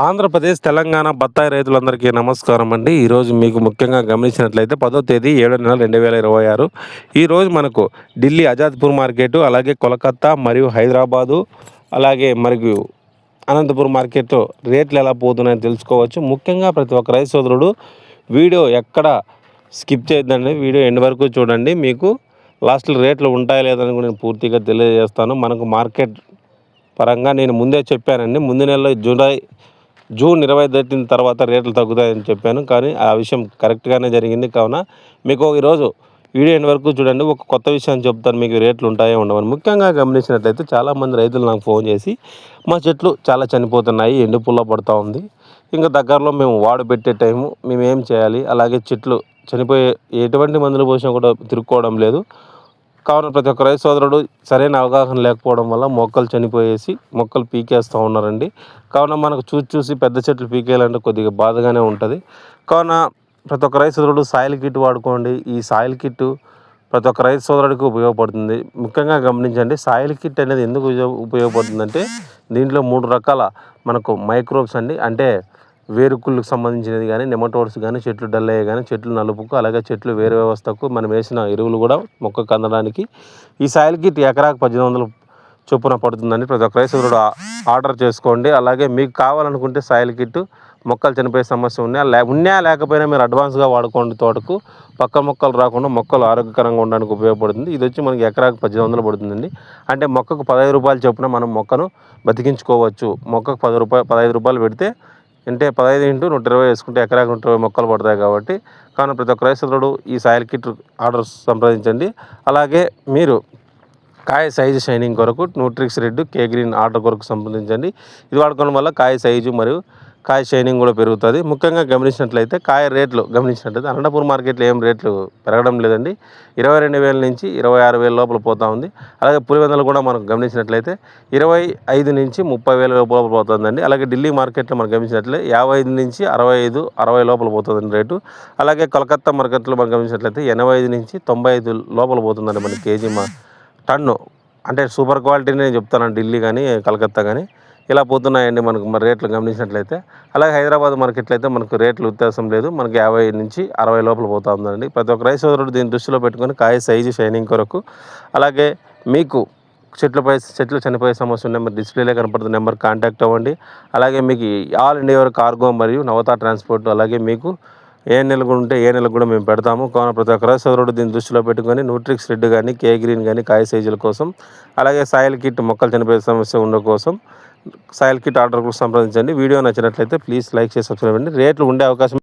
ఆంధ్రప్రదేశ్, తెలంగాణ బత్తాయి రైతులందరికీ నమస్కారం అండి. ఈరోజు మీకు ముఖ్యంగా గమనించినట్లయితే 10వ తేదీ 7వ నెల 2026 ఈరోజు మనకు ఢిల్లీ ఆజాద్పూర్ మార్కెటు, అలాగే కోలకత్తా మరియు హైదరాబాదు, అలాగే మరియు అనంతపురం మార్కెట్లో రేట్లు ఎలా పోతున్నాయని తెలుసుకోవచ్చు. ముఖ్యంగా ప్రతి ఒక్క రైతు సోదరుడు వీడియో ఎక్కడ స్కిప్ చేయొద్దండి, వీడియో ఎండ్ వరకు చూడండి. మీకు లాస్ట్లో రేట్లు ఉంటాయా లేదని కూడా నేను పూర్తిగా తెలియజేస్తాను. మనకు మార్కెట్ పరంగా నేను ముందే చెప్పానండి, ముందు నెలలో జూన్ 20 దాటిన తర్వాత రేట్లు తగ్గుతాయని చెప్పాను, కానీ ఆ విషయం కరెక్ట్గానే జరిగింది. కావున మీకు ఈరోజు వీడియో ఎండ్ వరకు చూడండి. ఒక కొత్త విషయాన్ని చెప్తాను, మీకు రేట్లు ఉంటాయో ఉండవని. ముఖ్యంగా గమనించినట్లయితే చాలామంది రైతులు నాకు ఫోన్ చేసి మా చెట్లు చాలా చనిపోతున్నాయి, ఎండు పుల్ల పడుతూ ఉంది, ఇంకా దగ్గరలో మేము వాడు పెట్టే టైము, మేము ఏం చేయాలి, అలాగే చెట్లు చనిపోయే ఎటువంటి మందులు పోసినా కూడా తిరుక్కోవడం లేదు. కావున ప్రతి ఒక్క రైతు సోదరుడు సరైన అవగాహన లేకపోవడం వల్ల మొక్కలు చనిపోయేసి మొక్కలు పీకేస్తూ ఉన్నారండి. కావున మనకు చూసి పెద్ద చెట్లు పీకేయాలంటే కొద్దిగా బాధగానే ఉంటుంది. కావున ప్రతి ఒక్క రైతు సోదరుడు సాయిల్ కిట్ వాడుకోండి. ఈ సాయిల్ కిట్ ప్రతి ఒక్క రైతు సోదరుడికి ఉపయోగపడుతుంది. ముఖ్యంగా గమనించండి, సాయిల్ కిట్ అనేది ఎందుకు ఉపయోగపడుతుందంటే దీంట్లో 3 రకాల మనకు మైక్రోబ్స్ అండి, అంటే వేరుకుళ్ళకు సంబంధించినది కానీ, నెమటోడ్స్ కానీ, చెట్లు డల్ అయ్యే కానీ, చెట్లు నలుపుకు, అలాగే చెట్లు వేరు వ్యవస్థకు మనం వేసిన ఎరువులు కూడా మొక్కకు అందడానికి ఈ సాయిల్ కిట్ ఎకరాకు 1800 చొప్పున పడుతుందని ప్రతి ఒక్క రైతు ఆర్డర్ చేసుకోండి. అలాగే మీకు కావాలనుకుంటే సాయిల్ కిట్ మొక్కలు చనిపోయే సమస్య ఉన్నా లేకపోయినా మీరు అడ్వాన్స్గా వాడుకోండి. తోటకు పక్క మొక్కలు రాకుండా మొక్కలు ఆరోగ్యకరంగా ఉండడానికి ఉపయోగపడుతుంది. ఇది వచ్చి మనకి ఎకరాకు 1800 పడుతుందండి. అంటే మొక్కకు 15 రూపాయలు చొప్పున మనం మొక్కను బతికించుకోవచ్చు. మొక్కకు 15 రూపాయలు పెడితే అంటే 15 × 120 వేసుకుంటే ఎకరాకు 120 మొక్కలు పడతాయి కాబట్టి. కావున ప్రతి ఒక్క రైతు సోదరుడు ఈ సాయిల్ కిట్ ఆర్డర్ సంప్రదించండి. అలాగే మీరు కాయ సైజు షైనింగ్ కొరకు న్యూట్రిక్స్ రెడ్, కే గ్రీన్ ఆర్డర్ కొరకు సంప్రదించండి. ఇది వాడుకోవడం వల్ల కాయ సైజు మరియు కాయ షైనింగ్ కూడా పెరుగుతుంది. ముఖ్యంగా గమనించినట్లయితే కాయ రేట్లు గమనించినట్లయితే అనంతపురం మార్కెట్లో ఏం రేట్లు పెరగడం లేదండి. 22,000 నుంచి 26,000 లోపల పోతూ ఉంది. అలాగే పులివెందులు కూడా మనం గమనించినట్లయితే 25 నుంచి 30,000 లోపల పోతుందండి. అలాగే ఢిల్లీ మార్కెట్లో మనం గమనించినట్లయితే 55 నుంచి 65, 60 లోపల పోతుందండి రేటు. అలాగే కోలకత్తా మార్కెట్లో మనం గమనించినట్లయితే 85 నుంచి 95 లోపల పోతుందండి మన కేజీ టన్ను. అంటే సూపర్ క్వాలిటీని నేను చెప్తాను, ఢిల్లీ కానీ కలకత్తా కానీ ఇలా పోతున్నాయండి మనకు మరి రేట్లు గమనించినట్లయితే. అలాగే హైదరాబాద్ మార్కెట్లో అయితే మనకు రేట్లు వ్యత్యాసం లేదు, మనకి 50 నుంచి 60 లోపల పోతూ ఉందండి. ప్రతి ఒక్క రైతు సోదరుడు దీన్ని దృష్టిలో పెట్టుకొని కాయ సైజు షైనింగ్ కొరకు, అలాగే మీకు చెట్లు చనిపోయే సమస్య ఉన్న నెంబర్ డిస్ప్లేలో కనపడుతున్న నెంబర్ కాంటాక్ట్ అవ్వండి. అలాగే మీకు ఆల్ ఇండియా కార్గో మరియు నవత ట్రాన్స్పోర్ట్, అలాగే మీకు ఏ నెలకు ఉంటే ఏ నెలకు కూడా మేము పెడతాము. కావున ప్రతి ఒక్క రైతు సోదరుడు దీన్ని దృష్టిలో పెట్టుకొని న్యూట్రిక్స్ రెడ్ కానీ, కే గ్రీన్ కానీ కాయ సైజుల కోసం, అలాగే సాయిల్ కిట్ మొక్కలు చనిపోయే సమస్య ఉన్న కోసం సాయిల్ కిట్ ఆర్డర్ కూడా సంప్రదించండి. వీడియో నచ్చినట్లయితే ప్లీజ్ లైక్ చేసి సబ్స్క్రైబ్ అండి. రేట్లు ఉండే అవకాశం